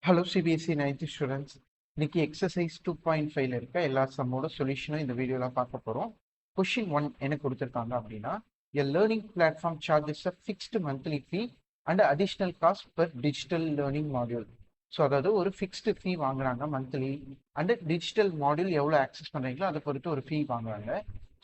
Hello CBSE 9th students. இன்னைக்கு exercise 2.5ல இருக்க எல்லா சம்மோட சொல்யூஷனும் இந்த வீடியோவில் பார்க்க போகிறோம். கொஷின் 1 என்ன கொடுத்துருக்காங்க அப்படின்னா, a learning platform charges a fixed monthly fee and additional cost per digital learning module. So அதாவது ஒரு ஃபிக்ஸ்டு ஃபீ வாங்குறாங்க மந்த்லி, அண்ட் டிஜிட்டல் மாடியூல் எவ்வளோ ஆக்சஸ் பண்ணுறீங்களோ அதை பொறுத்து ஒரு ஃபீ வாங்குறாங்க.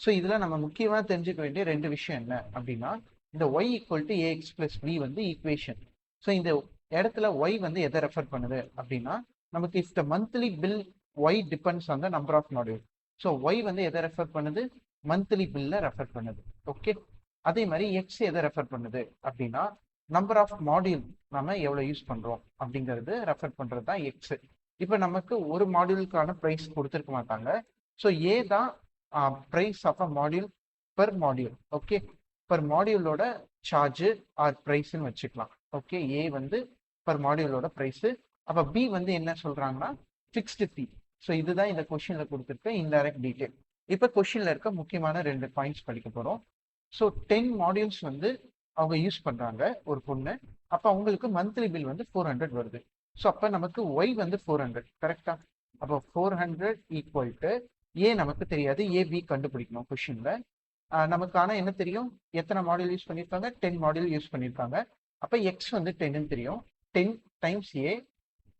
ஸோ இதில் நம்ம முக்கியமாக தெரிஞ்சுக்க வேண்டிய ரெண்டு விஷயம் என்ன அப்படின்னா, இந்த y equal to a x plus b வந்து ஈக்குவேஷன். ஸோ இந்த இடத்துல ஒய் வந்து எதை ரெஃபர் பண்ணுது அப்படின்னா, நமக்கு if the monthly bill y depends on the number of module. So y வந்து எதை ரெஃபர் பண்ணுது, மந்த்லி பில்ல ரெஃபர் பண்ணுது. ஓகே, அதே மாதிரி எக்ஸ் எதை ரெஃபர் பண்ணுது அப்படின்னா, நம்பர் ஆஃப் மாடியூல் நம்ம எவ்வளோ யூஸ் பண்றோம் அப்படிங்கிறது ரெஃபர் பண்றது தான் எக்ஸ். இப்போ நமக்கு ஒரு மாடியூலுக்கான ப்ரைஸ் கொடுத்துருக்க மாட்டாங்க. ஸோ ஏ தான் price of a module per module. Okay, per மாடியூலோட சார்ஜ் ஆர் ப்ரைஸ்ன்னு வச்சுக்கலாம். ஓகே, ஏ வந்து பர் மாடியூலோட ப்ரைஸ். அப்போ பி வந்து என்ன சொல்றாங்கன்னா ஃபிக்ஸ்டு ஃபீ. ஸோ இதுதான் இந்த கொஸ்டின்ல கொடுத்துருக்க இன்டைரக்ட் டீடைல். இப்போ கொஸ்டின்ல இருக்க முக்கியமான ரெண்டு பாயிண்ட்ஸ் படிக்க போறோம். ஸோ 10 மாடியூல்ஸ் வந்து அவங்க யூஸ் பண்றாங்க ஒரு பொண்ணு. அப்போ அவங்களுக்கு மந்த்லி பில் வந்து 400 வருது. ஸோ அப்போ நமக்கு ஒய் வந்து 400 கரெக்டா. அப்போ 400 ஈக்குவல் டு ஏ நமக்கு தெரியாது, ஏ பி கண்டுபிடிக்கணும் கொஸ்டின்ல. நமக்கு ஆனால் என்ன தெரியும், எத்தனை மாடியூல் யூஸ் பண்ணியிருக்காங்க, 10 மாடியூல் யூஸ் பண்ணியிருக்காங்க. அப்போ எக்ஸ் வந்து 10ன்னு தெரியும். 10 டைம்ஸ் ஏ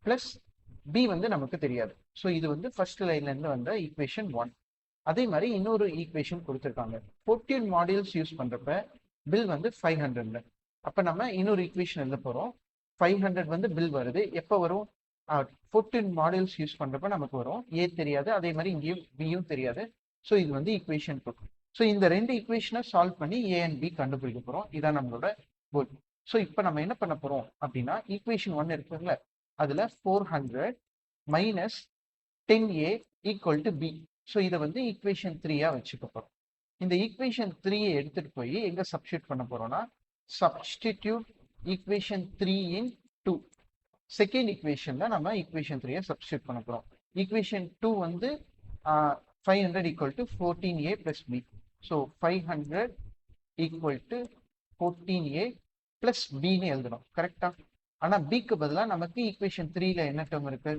பிளஸ் பி வந்து நமக்கு தெரியாது. ஸோ இது வந்து ஃபர்ஸ்ட் லைன்ல இருந்து வந்த ஈக்குவேஷன் 1. அதே மாதிரி இன்னொரு ஈக்குவேஷன் கொடுத்துருக்காங்க. 14 மாடியூல்ஸ் யூஸ் பண்றப்ப பில் வந்து 500. அப்போ நம்ம இன்னொரு ஈக்குவேஷன் எழுத போறோம். 500 வந்து பில் வருது. எப்போ வரும், 14 மாடியூல்ஸ் யூஸ் பண்றப்ப நமக்கு வரும். ஏ தெரியாது, அதே மாதிரி இங்கேயும் பியும் தெரியாது. ஸோ இது வந்து ஈக்குவேஷன் 2. ஸோ இந்த ரெண்டு ஈக்குவேஷனை சால்வ் பண்ணி ஏ அண்ட் பி கண்டுபிடிக்க போறோம். இதான் நம்மளோட கோல். ஸோ இப்போ நம்ம என்ன பண்ண போறோம் அப்படின்னா, ஈக்குவேஷன் 1 இருக்குல்ல, அதுல 400 minus 10a equal to b. So இதை வந்து ஈக்குவேஷன் 3 வச்சுக்க போறோம். இந்த ஈக்குவேஷன் 3 எடுத்துட்டு போய் எங்க சப்ஸ்டியூட் பண்ண போறோம்னா, சப்ஸ்டிடியூட் ஈக்குவேஷன் 3 இன் 2. செகண்ட் ஈக்குவேஷன்ல நம்ம ஈக்குவேஷன் 3 சப்ஸ்டியூட் பண்ண போறோம். ஈக்குவேஷன் 2 வந்து 500 equal to 14a plus B. So 500 equal to 14a plus பின்னு எழுதணும் கரெக்டா. ஆனா பிக்கு பதிலாக நமக்கு ஈக்குவேஷன் 3ல என்ன டேர்ம் இருக்கு,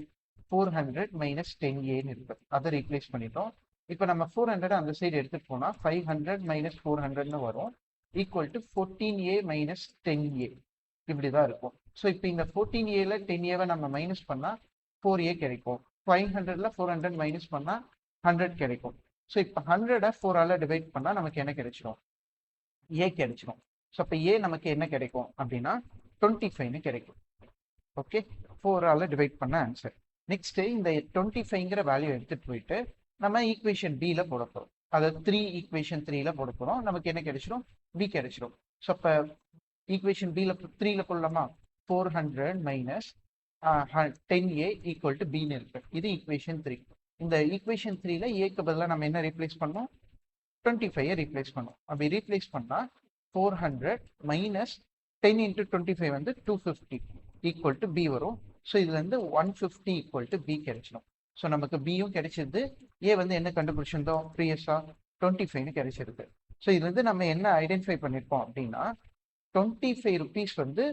400 மைனஸ் 10aன்னு இருக்கு. அதை ரீப்ளேஸ் பண்ணிட்டோம். இப்போ நம்ம 400 அந்த சைடு எடுத்துட்டு போனா 500 மைனஸ் 400ன்னு வரும், equal to 14a minus 10a. இப்படிதான் இருக்கும். ஸோ இப்போ இந்த 14aல 10aவை நம்ம மைனஸ் பண்ணா 4a கிடைக்கும். 500ல 400 மைனஸ் பண்ணா 100 கிடைக்கும். ஸோ இப்போ 100 4ஆல டிவைட் பண்ணா நமக்கு என்ன கிடைச்சிடும், ஏ கிடைச்சிடும். ஸோ அப்போ ஏ நமக்கு என்ன கிடைக்கும் அப்படின்னா 25ன்னு கிடைக்கும். ஓகே, 4ஆல டிவைட் பண்ண ஆன்சர். நெக்ஸ்ட் இந்த 25ங்கிற வேல்யூ எடுத்துட்டு போயிட்டு நம்ம ஈக்குவேஷன் பில போட போறோம். அதாவது 3 ஈக்குவேஷன் 3ல போட போறோம். நமக்கு என்ன கிடைச்சிடும், பி கிடைச்சிடும். ஸோ அப்போ ஈக்குவேஷன் பில 3ல போடலாமா, 400 மைனஸ் 10a ஈக்குவல் டு பின்னு இருக்கு. இது ஈக்குவேஷன் 3. இந்த ஈக்குவேஷன் 3ல ஏக்கு பதிலாக நம்ம என்ன ரீப்ளேஸ் பண்ணோம், 25 ரீப்ளேஸ் பண்ணோம். அப்படி ரீப்ளேஸ் பண்ணா 400 மைனஸ் 10 இன்டூ 25 வந்து 250 ஈக்குவல் டு பி வரும். ஸோ இதுல இருந்து 150 ஈக்குவல் டு பி கிடைச்சிடும். ஸோ நமக்கு பியும் கிடைச்சிருது, ஏ வந்து என்ன கண்டுபிடிச்சிருந்தோம் ப்ரீவியஸா 25ன்னு கிடைச்சிருக்கு. ஸோ இதுல இருந்து நம்ம என்ன ஐடென்டிஃபை பண்ணிருப்போம் அப்படின்னா, 25 ருபீஸ் வந்து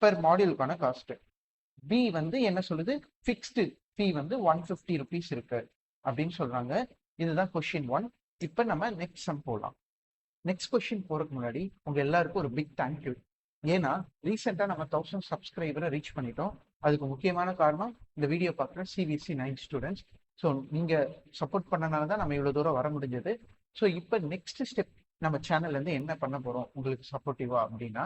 பெர் மாடியூலுக்கான காஸ்ட். பி வந்து என்ன சொல்லுது, ஃபிக்ஸ்டு ஃபீ வந்து 150 ருபீஸ் இருக்கு அப்படின்னு சொல்றாங்க. இதுதான் கொஸ்டின் 1. இப்போ நம்ம நெக்ஸ்ட் சம் போகலாம். நெக்ஸ்ட் கொஸ்டின் போறதுக்கு முன்னாடி உங்க எல்லாருக்கும் ஒரு பிக் தேங்க்யூ. ஏன்னா ரீசெண்டா நம்ம 1000 சப்ஸ்கிரைபரை ரீச் பண்ணிட்டோம். அதுக்கு முக்கியமான காரணம் இந்த வீடியோ பார்க்குற சிபிஎஸ்சி 9th ஸ்டூடெண்ட்ஸ். ஸோ நீங்க சப்போர்ட் பண்ணனால தான் நம்ம இவ்வளவு தூரம் வர முடிஞ்சது. ஸோ இப்போ நெக்ஸ்ட் ஸ்டெப் நம்ம சேனல்ல இருந்து என்ன பண்ண போறோம் உங்களுக்கு சப்போர்ட்டிவா அப்படின்னா,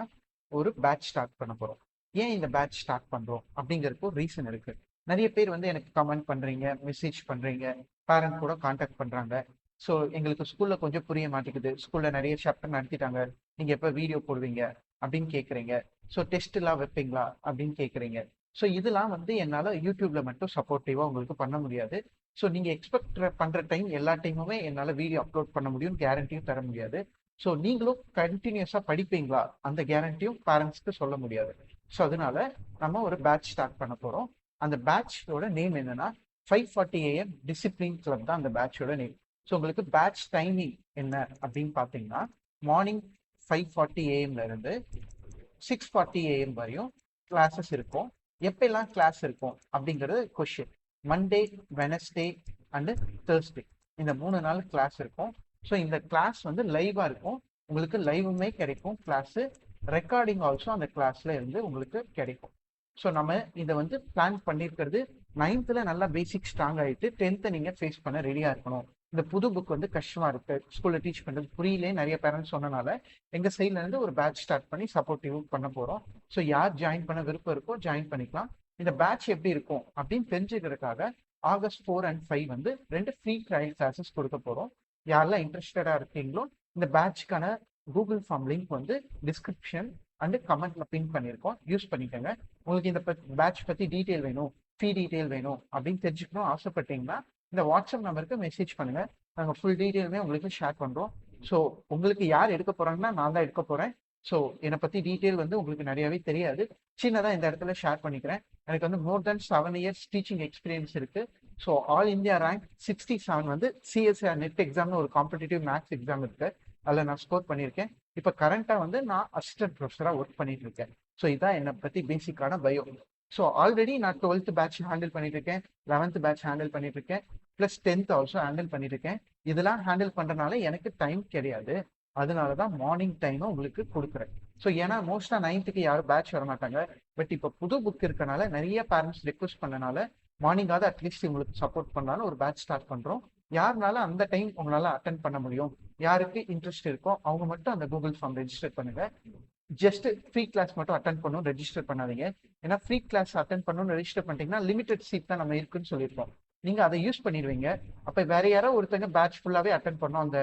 ஒரு பேட்ச் ஸ்டார்ட் பண்ண போறோம். ஏன் இந்த பேட்ச் ஸ்டார்ட் பண்றோம் அப்படிங்கிறதுக்கு ஒரு ரீசன் இருக்கு. நிறைய பேர் வந்து எனக்கு கமெண்ட் பண்றீங்க, மெசேஜ் பண்றீங்க, பேரண்ட் கூட கான்டாக்ட் பண்றாங்க. ஸோ எங்களுக்கு ஸ்கூல்ல கொஞ்சம் புரிய மாட்டேங்குது, ஸ்கூல்ல நிறைய சாப்டர் நடத்திட்டாங்க, நீங்க எப்போ வீடியோ போடுவீங்க அப்படின்னு கேட்குறீங்க. ஸோ டெஸ்ட் எல்லாம் வைப்பீங்களா அப்படின்னு கேட்குறீங்க. ஸோ இதெல்லாம் வந்து என்னால் யூடியூப்ல மட்டும் சப்போர்ட்டிவா உங்களுக்கு பண்ண முடியாது. ஸோ நீங்க எக்ஸ்பெக்ட் பண்ற டைம் எல்லா டைமுமே என்னால் வீடியோ அப்லோட் பண்ண முடியும், கேரண்டியும் தர முடியாது. ஸோ நீங்களும் கண்டினியூஸா படிப்பீங்களா அந்த கேரண்டியும் பேரண்ட்ஸ்க்கு சொல்ல முடியாது. ஸோ அதனால நம்ம ஒரு பேட்ச் ஸ்டார்ட் பண்ண போறோம். அந்த பேட்சோட நேம் என்னன்னா 5:40 AM டிசிப்ளின் கிளப் தான் அந்த பேட்சோட நேம். ஸோ உங்களுக்கு பேட்ச் டைமிங் என்ன அப்படின்னு பார்த்தீங்கன்னா, மார்னிங் 5:40 AM இருந்து 6:40 AM வரையும் கிளாஸஸ் இருக்கும். எப்பெல்லாம் கிளாஸ் இருக்கும் அப்படிங்கிறது question. Monday, Wednesday and Thursday இந்த 3 நாள் கிளாஸ் இருக்கும். ஸோ இந்த கிளாஸ் வந்து லைவா இருக்கும், உங்களுக்கு லைவுமே கிடைக்கும் கிளாஸு, ரெக்கார்டிங் ஆல்சோ அந்த கிளாஸ்ல இருந்து உங்களுக்கு கிடைக்கும். ஸோ நம்ம இதை வந்து பிளான் பண்ணியிருக்கிறது 9th நல்லா பேசிக் ஸ்ட்ராங் ஆகிட்டு 10th நீங்கள் ஃபேஸ் பண்ண ரெடியாக இருக்கணும். இந்த புது புக் வந்து கஷ்டமாக இருக்கு, ஸ்கூலில் டீச் பண்ணுறது புரியலே நிறைய பேரண்ட்ஸ் சொன்னனால எங்கள் சைட்லேருந்து ஒரு பேட்ச் ஸ்டார்ட் பண்ணி சப்போர்ட்டிவ் பண்ண போகிறோம். ஸோ யார் ஜாயின் பண்ண விருப்பம் இருக்கோ ஜாயின் பண்ணிக்கலாம். இந்த பேட்ச் எப்படி இருக்கும் அப்படின்னு தெரிஞ்சுக்கிறதுக்காக August 4 and 5 வந்து 2 ஃப்ரீ ட்ரையல் கிளாஸஸ் கொடுக்க போகிறோம். யாரெல்லாம் இன்ட்ரெஸ்டடாக இருக்கீங்களோ இந்த பேட்ச்க்கான கூகுள் ஃபார்ம் லிங்க் வந்து டிஸ்கிரிப்ஷன் அண்டு கமெண்ட்ல பின் பண்ணியிருக்கோம், யூஸ் பண்ணிக்கோங்க. உங்களுக்கு இந்த பேட்ச் பற்றி டீட்டெயில் வேணும், ஃபீ டீட்டெயில் வேணும் அப்படின்னு தெரிஞ்சுக்கணும் ஆசைப்பட்டீங்கன்னா இந்த வாட்ஸ்அப் நம்பருக்கு மெசேஜ் பண்ணுங்க, நாங்கள் ஃபுல் டீட்டெயிலுமே உங்களுக்கு ஷேர் பண்ணுறோம். ஸோ உங்களுக்கு யார் எடுக்க போகிறாங்கன்னா நான் தான் எடுக்க போகிறேன். ஸோ என்னை பற்றி டீட்டெயில் வந்து உங்களுக்கு நிறையாவே தெரியாது, சின்னதாக இந்த இடத்துல ஷேர் பண்ணிக்கிறேன். எனக்கு வந்து மோர் தென் 7 years டீச்சிங் எக்ஸ்பீரியன்ஸ் இருக்குது. ஸோ ஆல் இந்தியா ரேங்க் 67 வந்து சிஎஸ்ஆர் நெட் எக்ஸாம்னு ஒரு காம்படிட்டிவ் மேத்ஸ் எக்ஸாம் இருக்குது, அதில் நான் ஸ்கோர் பண்ணியிருக்கேன். இப்போ கரண்ட்டாக வந்து நான் அசிஸ்டன்ட் ப்ரொஃபஸராக ஒர்க் பண்ணிட்டு இருக்கேன். ஸோ இதான் என்னை பற்றி பேசிக்கான பயோ. ஸோ ஆல்ரெடி நான் 12th பேட்ச் ஹேண்டில் பண்ணிட்டு இருக்கேன், 11th பேட்ச் ஹேண்டில் பண்ணிட்டு இருக்கேன், ப்ளஸ் 10th ஆல்சோ ஹேண்டில் பண்ணிட்டு இருக்கேன். இதெல்லாம் ஹேண்டில் பண்ணுறதுனால எனக்கு டைம் கிடையாது, அதனால தான் மார்னிங் டைமை உங்களுக்கு கொடுக்குறேன். ஸோ ஏன்னா மோஸ்ட்டாக 9th யாரும் பேட்ச் வர மாட்டாங்க. பட் இப்போ புது புக் இருக்கனால நிறைய பேரண்ட்ஸ் ரெக்வஸ்ட் பண்ணனால மார்னிங்காவது அட்லீஸ்ட் உங்களுக்கு சப்போர்ட் பண்ணாலும் ஒரு பேட்ச் ஸ்டார்ட் பண்ணுறோம். யாருனால அந்த டைம் உங்களால் அட்டன் பண்ண முடியும், யாருக்கு இன்ட்ரெஸ்ட் இருக்கோ அவங்க மட்டும் அந்த கூகுள் ஃபார்ம் ரெஜிஸ்டர் பண்ணுங்க. ஜஸ்ட் ஃப்ரீ கிளாஸ் மட்டும் அட்டன் பண்ணணும், ரெஜிஸ்டர் பண்ணாதீங்க. ஏன்னா ஃப்ரீ கிளாஸ் அட்டன் பண்ணணும்னு ரெஜிஸ்டர் பண்ணிட்டீங்கன்னா லிமிடெட் சீட் தான் நம்ம இருக்குன்னு சொல்லியிருக்கோம், நீங்கள் அதை யூஸ் பண்ணிடுவீங்க. அப்போ வேற யாரோ ஒருத்தங்க பேட்ச் ஃபுல்லாகவே அட்டன் பண்ணோம், அந்த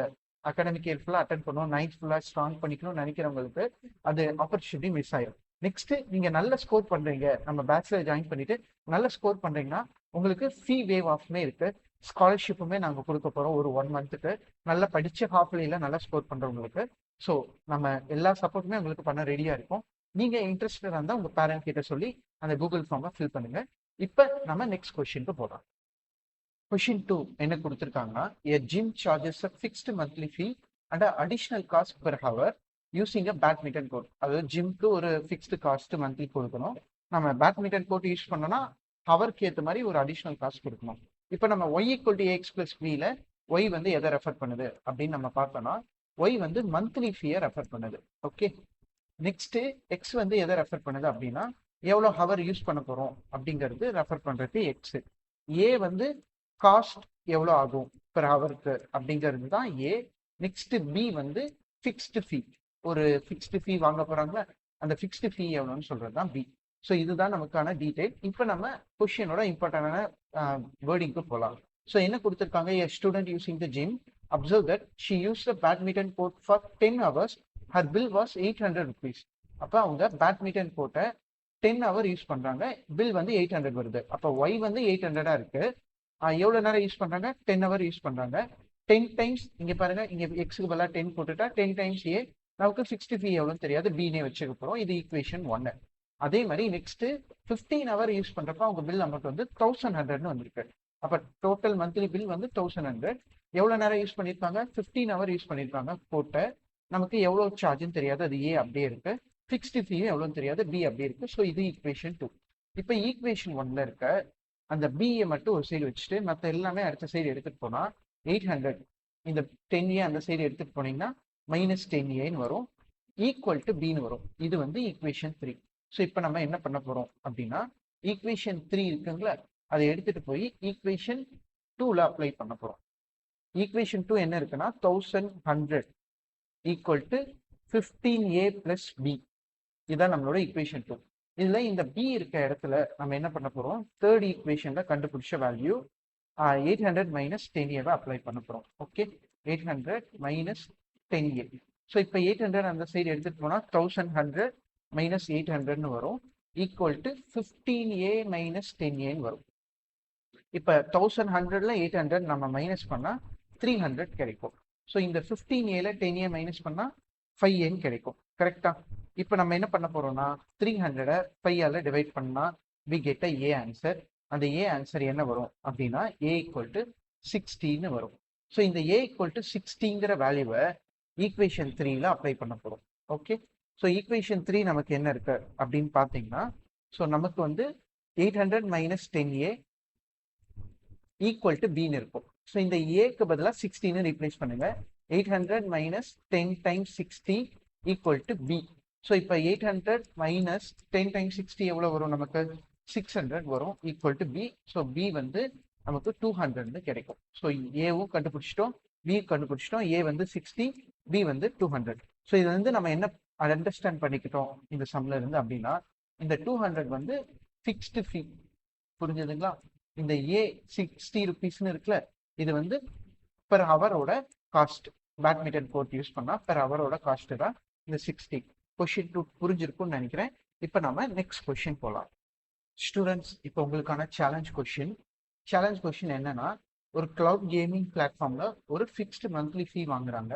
அகாடமிக் இயர் ஃபுல்லாக அட்டன் பண்ணணும், 9th ஃபுல்லாக ஸ்ட்ராங் பண்ணிக்கணும்னு நினைக்கிறவங்களுக்கு அது ஆப்பர்ச்சுனிட்டி மிஸ் ஆயிடும். நெக்ஸ்ட் நீங்கள் நல்ல ஸ்கோர் பண்ணுறீங்க, நம்ம பேட்ச்ல ஜாயின் பண்ணிட்டு நல்ல ஸ்கோர் பண்ணுறீங்கன்னா உங்களுக்கு ஃபீ வேவ் ஆஃப்மே இருக்கு, ஸ்காலர்ஷிப்புமே நாங்கள் கொடுக்க போகிறோம் ஒரு 1 monthக்கு, நல்லா படித்து ஹாஃப் இயர்ல நல்லா ஸ்கோர் பண்ணுறவங்களுக்கு. ஸோ நம்ம எல்லா சப்போர்ட்டுமே உங்களுக்கு பண்ண ரெடியாக இருக்கும். நீங்கள் இன்ட்ரெஸ்டடாக இருந்தால் உங்கள் பேரண்ட் கிட்ட சொல்லி அந்த கூகுள் ஃபார்மை ஃபில் பண்ணுங்க. இப்போ நம்ம நெக்ஸ்ட் கொஸ்டினுக்கு போகலாம். Question 2 என்ன கொடுத்துருக்காங்கன்னா, a gym charges a fixed monthly fee and a additional cost per hour using a badminton court. அதாவது ஜிம்க்கு ஒரு ஃபிக்ஸ்டு காஸ்ட் மந்த்லி கொடுக்கணும், நம்ம பேட்மிண்டன் கோர்ட் யூஸ் பண்ணோம்னா ஹவருக்கு ஏற்ற மாதிரி ஒரு அடிஷ்னல் காஸ்ட் கொடுக்கணும். இப்போ நம்ம y = ax + bல ஒய் வந்து எதை ரெஃபர் பண்ணுது அப்படின்னு நம்ம பார்த்தோம்னா ஒய் வந்து மந்த்லி ஃபீயை ரெஃபர் பண்ணுது. ஓகே, நெக்ஸ்ட் எக்ஸ் வந்து எதை ரெஃபர் பண்ணுது அப்படின்னா எவ்வளோ ஹவர் யூஸ் பண்ண போகிறோம் அப்படிங்கிறது ரெஃபர் பண்ணுறது எக்ஸ். ஏ வந்து காஸ்ட் எவ்வளோ ஆகும் பெர் ஹவருக்கு அப்படிங்கிறது தான் ஏ. நெக்ஸ்ட் பி வந்து ஃபிக்ஸ்டு ஃபீ, ஒரு ஃபிக்ஸ்டு ஃபீ வாங்க போகிறாங்களா அந்த ஃபிக்ஸ்டு ஃபீ எவ்வளோன்னு சொல்கிறது தான் பி. ஸோ இதுதான் நமக்கான டீடைல். இப்போ நம்ம கொஷினோட இம்பார்ட்டண்டான வேர்டிங்க்கு போகலாம். ஸோ என்ன கொடுத்துருக்காங்க, a student using the gym observe that she used a badminton court for 10 hours, her bill was 800 rupees. அப்போ அவங்க பேட்மிண்டன் கோர்ட்டை 10 hour யூஸ் பண்ணுறாங்க, பில் வந்து 800 வருது. அப்போ ஒய் வந்து 800 இருக்கு, எவ்வளோ நேரம் யூஸ் பண்ணுறாங்க 10 hour யூஸ் பண்ணுறாங்க. 10 times இங்கே பாருங்க, இங்கே எக்ஸுக்கு பதிலாக 10 போட்டுட்டா 10 times ஏ, நமக்கு ஃபிக்ஸ்டு ஃபீ எவ்வளோன்னு தெரியாது, பீனே வச்சுக்க போகிறோம். இது ஈக்குவேஷன் 1. அதே மாதிரி நெக்ஸ்ட் 15 hour யூஸ் பண்ணுறப்ப அவங்க பில் அமௌண்ட் வந்து 1100ன்னு வந்திருக்கு. அப்போ டோட்டல் மந்த்லி பில் வந்து 1100. எவ்வளோ நேரம் யூஸ் பண்ணியிருக்காங்க, 15 hour யூஸ் பண்ணியிருக்காங்க கோர்ட்டை. நமக்கு எவ்வளோ சார்ஜுன்னு தெரியாது, அது ஏ அப்படியே இருக்கு. ஃபிக்ஸ்டு ஃபீயும் எவ்வளோன்னு தெரியாது, பி அப்படியே இருக்கு. ஸோ இது ஈக்குவேஷன் 2. இப்போ ஈக்குவேஷன் 1ல இருக்க அந்த பிஏ மட்டும் ஒரு சைடு வச்சுட்டு மற்ற எல்லாமே அடுத்த சைடு எடுத்துகிட்டு போனால் 800, இந்த 10A அந்த சைடு எடுத்துகிட்டு போனீங்கன்னா -10Aன்னு வரும், ஈக்குவல் டு பின்னு வரும். இது வந்து ஈக்குவேஷன் 3. ஸோ இப்போ நம்ம என்ன பண்ண போகிறோம் அப்படின்னா ஈக்குவேஷன் 3 இருக்குங்களா, அதை எடுத்துகிட்டு போய் ஈக்குவேஷன் 2ல அப்ளை பண்ண போகிறோம். ஈக்குவேஷன் 2 என்ன இருக்குன்னா 1100 ஈக்குவல் டு 15A + B. இதுதான் நம்மளோட ஈக்குவேஷன் 2. இதில் இந்த பி இருக்க இடத்துல நம்ம என்ன பண்ண போகிறோம், தேர்ட் ஈக்குவேஷனில் கண்டுபிடிச்ச வேல்யூ 800 - 10A அப்ளை பண்ண போகிறோம். Okay, 800 - 10A. ஸோ இப்போ 800 அந்த சைடு எடுத்துகிட்டு போனால் 1100 - 800ன்னு வரும், ஈக்குவல் டு 15A - 10Aன்னு வரும். இப்போ 1100ல் 800 நம்ம மைனஸ் பண்ணால் 300 கிடைக்கும். ஸோ இந்த 15Aல 10A மைனஸ் பண்ணால் 5Aன்னு கிடைக்கும். கரெக்டா? இப்போ நம்ம என்ன பண்ண போறோம்னா 300 5ஆல டிவைட் பண்ணால் we get a A answer. அந்த ஏ ஆன்சர் என்ன வரும் அப்படின்னா A = 60ன்னு வரும். ஸோ இந்த A = 60ங்கிற வேல்யூவை ஈக்குவேஷன் 3ல அப்ளை பண்ண போகிறோம். ஓகே, ஸோ ஈக்குவேஷன் 3 நமக்கு என்ன இருக்கு அப்படின்னு பார்த்தீங்கன்னா, ஸோ நமக்கு வந்து 800 மைனஸ் 10a ஈக்குவல் டு பின்னு இருக்கும். ஸோ இந்த ஏக்கு பதிலாக 16 ரீப்ளேஸ் பண்ணுங்க. 800 minus 10 times 60 equal to b. So இப்போ 800 மைனஸ் 10 டைம்ஸ் 60 எவ்வளோ வரும் நமக்கு? 600 வரும் equal to b. So b வந்து நமக்கு 200 கிடைக்கும். ஸோ ஏவும் கண்டுபிடிச்சிட்டோம், பி கண்டுபிடிச்சிட்டோம். ஏ வந்து 60, பி வந்து 200. ஸோ இது வந்து நம்ம என்ன அண்டர்ஸ்டாண்ட் பண்ணிக்கிட்டோம் இந்த சம்ல இருந்து அப்படின்னா, இந்த 200 வந்து ஃபிக்ஸ்டு ஃபீ. புரிஞ்சதுங்களா? இந்த ஏ 60 ருபீஸ்னு இருக்குல்ல, இது வந்து பெர் ஹவரோட காஸ்ட். பேட்மிண்டன் கோர்ட் யூஸ் பண்ணா பெர் ஹவரோட காஸ்ட் தான் இந்த 60. கொஸ்டின் 2 புரிஞ்சிருக்கும்னு நினைக்கிறேன். இப்போ நம்ம நெக்ஸ்ட் கொஸ்டின் போகலாம். ஸ்டூடெண்ட்ஸ், இப்போ உங்களுக்கான சேலஞ்ச் கொஸ்டின் என்னன்னா, ஒரு கிளவுட் கேமிங் பிளாட்ஃபார்ம்ல ஒரு ஃபிக்ஸ்டு மந்த்லி ஃபீ வாங்குறாங்க,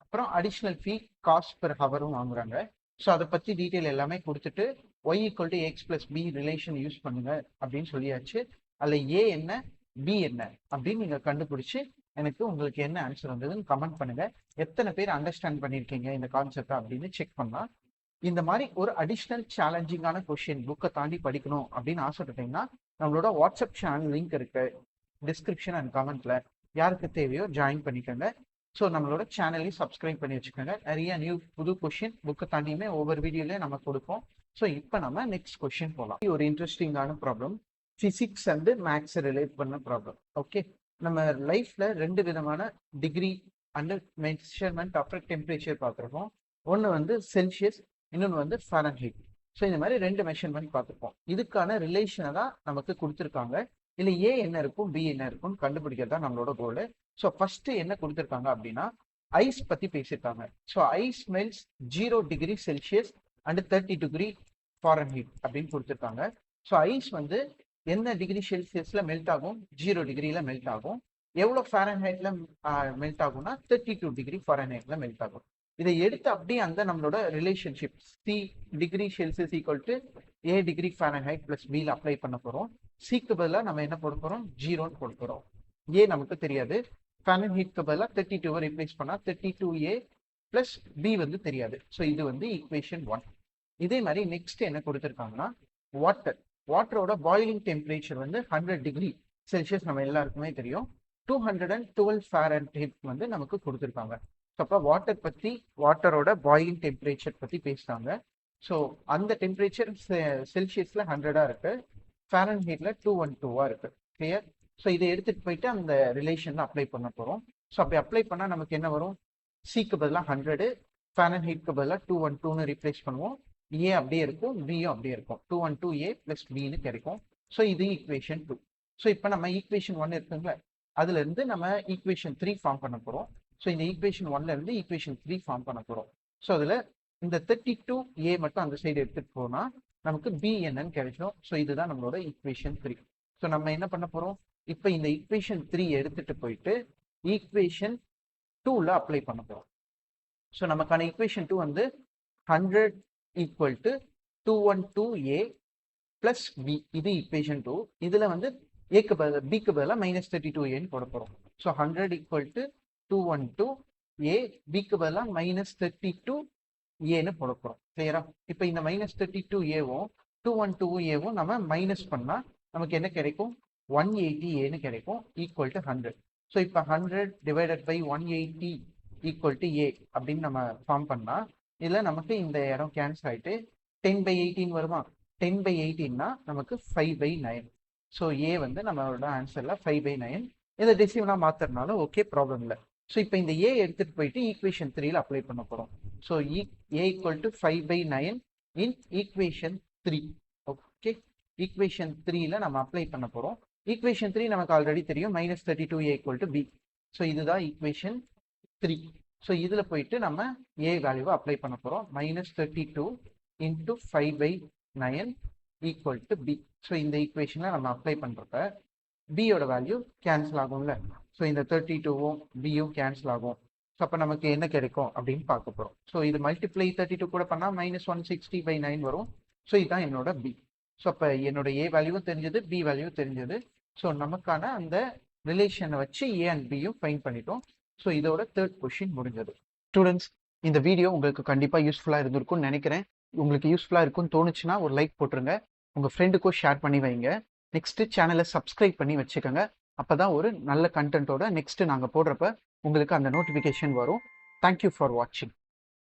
அப்புறம் அடிஷ்னல் ஃபீ காஸ்ட் பெர் ஹவரும் வாங்குறாங்க. ஸோ அதை பற்றி டீட்டெயில் எல்லாமே கொடுத்துட்டு y equal to x plus b relation use பண்ணுங்க அப்படின்னு சொல்லியாச்சு. அதில் ஏ என்ன பி என்ன அப்படின்னு நீங்கள் கண்டுபிடிச்சி எனக்கு உங்களுக்கு என்ன ஆன்சர் வந்ததுன்னு கமெண்ட் பண்ணுங்க. எத்தனை பேர் அண்டர்ஸ்டாண்ட் பண்ணியிருக்கீங்க இந்த கான்செப்டை அப்படின்னு செக் பண்ணலாம். இந்த மாதிரி ஒரு அடிஷ்னல் சேலஞ்சிங்கான கொஸ்டின் புக்கை தாண்டி படிக்கணும் அப்படின்னு ஆசைப்பட்டீங்கன்னா நம்மளோட வாட்ஸ்அப் சேனல் லிங்க் இருக்கு டிஸ்கிரிப்ஷன் அண்ட் கமெண்ட்ல. யாருக்கு தேவையோ ஜாயின் பண்ணிக்கோங்க. ஸோ நம்மளோட சேனலையும் சப்ஸ்கிரைப் பண்ணி வச்சுக்கோங்க. நிறைய புது கொஸ்டின் புக்கை தாண்டியுமே ஒவ்வொரு வீடியோலயும் நம்ம கொடுப்போம். ஸோ இப்போ நம்ம நெக்ஸ்ட் கொஸ்டின் போகலாம். ஒரு இன்ட்ரெஸ்டிங்கான problem, physics and maths relate பண்ண ப்ராப்ளம். ஓகே, நம்ம லைஃப்ல 2 விதமான degree and measurement of temperature பார்த்துருக்கோம். ஒன்று வந்து செல்சியஸ், இன்னொன்று வந்து ஃபாரன்ஹீட். ஸோ இந்த மாதிரி 2 மெஷர்மெண்ட் பார்த்துருப்போம். இதுக்கான ரிலேஷனை தான் நமக்கு கொடுத்துருக்காங்க. இல்லை ஏ என்ன இருக்கும் பி என்ன இருக்கும்னு கண்டுபிடிக்கிறது தான் நம்மளோட கோலு. ஸோ ஃபர்ஸ்ட் என்ன கொடுத்துருக்காங்க அப்படின்னா ஐஸ் பத்தி பேசியிருக்காங்க. So ice melts 0 degree Celsius and 30 degree Fahrenheit அப்படின்னு கொடுத்துருக்காங்க. ஸோ ஐஸ் வந்து என்ன டிகிரி செல்சியஸ்ல மெல்ட் ஆகும்? 0 டிகிரியில மெல்ட் ஆகும். எவ்வளோ ஃபாரன்ஹைட்ல மெல்ட் ஆகும்னா 32 டிகிரி ஃபாரன்ஹைட்ல மெல்ட் ஆகும். இதை எடுத்து அப்படியே அந்த நம்மளோட relationship C degree Celsius equal to A degree Fahrenheit plus பியில் அப்ளை பண்ண போறோம். சிக்கு பதிலாக நம்ம என்ன போட போறோம்? 0ன்னு போட போறோம். ஏ நமக்கு தெரியாது. ஃபாரன்ஹீட்க்கு பதிலாக 32 ரீப்ளேஸ் பண்ணா 32a பிளஸ் பி வந்து தெரியாது. ஸோ இது வந்து ஈக்குவேஷன் 1. இதே மாதிரி நெக்ஸ்ட் என்ன கொடுத்துருக்காங்கன்னா வாட்டரோட பாயிலிங் டெம்பரேச்சர் வந்து 100 டிகிரி செல்சியஸ் நம்ம எல்லாருக்குமே தெரியும். 212 ஃபாரன்ஹீட் வந்து நமக்கு கொடுத்துருக்காங்க. அப்போ வாட்டரோட பாயிலிங் டெம்பரேச்சர் பத்தி பேசுறாங்க. ஸோ அந்த டெம்பரேச்சர் செல்சியஸ்ல 100 இருக்கு, ஃபாரன்ஹீட்ல 212 இருக்கு. கிளியர்? ஸோ இதை எடுத்துட்டு போயிட்டு அந்த ரிலேஷன்ல அப்ளை பண்ண போறோம். ஸோ அப்படி அப்ளை பண்ணா நமக்கு என்ன வரும்? சிக்கு பதிலாக 100, ஃபாரன்ஹீட்க்கு பதிலாக 212ன்னு ரீப்ளேஸ் பண்ணுவோம். ஏ அப்படியே இருக்கும், பியும் அப்படியே இருக்கும். 212a பிளஸ் பின்னு கிடைக்கும். ஸோ இது ஈக்குவேஷன் 2. ஸோ இப்போ நம்ம ஈக்குவேஷன் 1 இருக்குங்களா, அதுல இருந்து நம்ம ஈக்குவேஷன் 3 ஃபார்ம் பண்ண போறோம். ஸோ இந்த ஈக்குவேஷன் 1ல இருந்து ஈக்குவேஷன் 3 ஃபார்ம் பண்ண போறோம். ஸோ அதுல இந்த 32a மட்டும் அந்த சைடு எடுத்துட்டு போனா நமக்கு பி என்னன்னு கிடைச்சிடும். ஸோ இதுதான் நம்மளோட ஈக்குவேஷன் 3. ஸோ நம்ம என்ன பண்ண போறோம்? இப்போ இந்த ஈக்குவேஷன் 3 எடுத்துட்டு போயிட்டு ஈக்குவேஷன் 2ல அப்ளை பண்ண போறோம். ஸோ நமக்கான ஈக்குவேஷன் 2 வந்து 100 equal to 212a plus b. இது ஈக்குவேஷன் 2. இதுல வந்து ஏக்கு பதிலாக பிக்கு பதிலாக -32aன்னு போட போறோம். ஸோ 100 ஈக்குவல் டு 212a, பிக்கு பதிலாக -32aன்னு போட போறோம். கிளியரா? இப்போ இந்த -32aவும் 212aவும் நம்ம மைனஸ் பண்ணா நமக்கு என்ன கிடைக்கும்? 180aன்னு கிடைக்கும் ஈக்குவல் டு 100. ஸோ இப்போ 100 divided by 180 equal to a அப்படின்னு நம்ம ஃபார்ம் பண்ணா இதுல நமக்கு இந்த இடம் கேன்சல் ஆயிட்டு 10/18 வருமா? 10/18னா நமக்கு 5/9. ஸோ ஏ வந்து நம்மளோட ஆன்சர்ல 5/9. இதை டெசிமலா மாத்துறதுனால ஓகே, ப்ராப்ளம் இல்லை. ஸோ இப்போ இந்த ஏ எடுத்துட்டு போயிட்டு ஈக்குவேஷன் 3ல அப்ளை பண்ண போறோம். So A equal to 5/9 in equation 3. Okay, equation 3ல நம்ம அப்ளை பண்ண போறோம். ஈக்குவேஷன் 3 நமக்கு ஆல்ரெடி தெரியும், -32a equal to b. So இதுதான் ஈக்குவேஷன் 3. ஸோ இதுல போயிட்டு நம்ம ஏ வேல்யூவை அப்ளை பண்ண போறோம். -32 into 5/9 equal to b. So இந்த ஈக்குவேஷன்ல நம்ம அப்ளை பண்றப்ப பியோட வேல்யூ கேன்சல் ஆகும்ல. ஸோ இந்த 32வும் பியும் கேன்சல் ஆகும். ஸோ அப்போ நமக்கு என்ன கிடைக்கும் அப்படின்னு பார்க்க போறோம். ஸோ இது மல்டிப்ளை 32 கூட பண்ணா -160/9 வரும். ஸோ இதுதான் என்னோட பி. ஸோ அப்போ என்னோட ஏ வேல்யூவும் தெரிஞ்சது, பி வேல்யூவும் தெரிஞ்சது. ஸோ நமக்கான அந்த ரிலேஷனை வச்சு ஏ அண்ட் பியும் ஃபைன் பண்ணிட்டோம். ஸோ இதோட 3rd கொஸ்டின் முடிஞ்சது. ஸ்டூடெண்ட்ஸ், இந்த வீடியோ உங்களுக்கு கண்டிப்பாக யூஸ்ஃபுல்லாக இருந்திருக்கும்னு நினைக்கிறேன். உங்களுக்கு யூஸ்ஃபுல்லாக இருக்கும்னு தோணுச்சுன்னா ஒரு லைக் போட்டுருங்க. உங்கள் ஃப்ரெண்டுக்கும் ஷேர் பண்ணி வைங்க. நெக்ஸ்ட்டு சேனலை சப்ஸ்கிரைப் பண்ணி வச்சுக்கோங்க. அப்போ தான் ஒரு நல்ல கண்டென்ட்டோட நெக்ஸ்ட்டு நாங்கள் போடுறப்ப உங்களுக்கு அந்த நோட்டிஃபிகேஷன் வரும். தேங்க்யூ ஃபார் வாட்சிங்.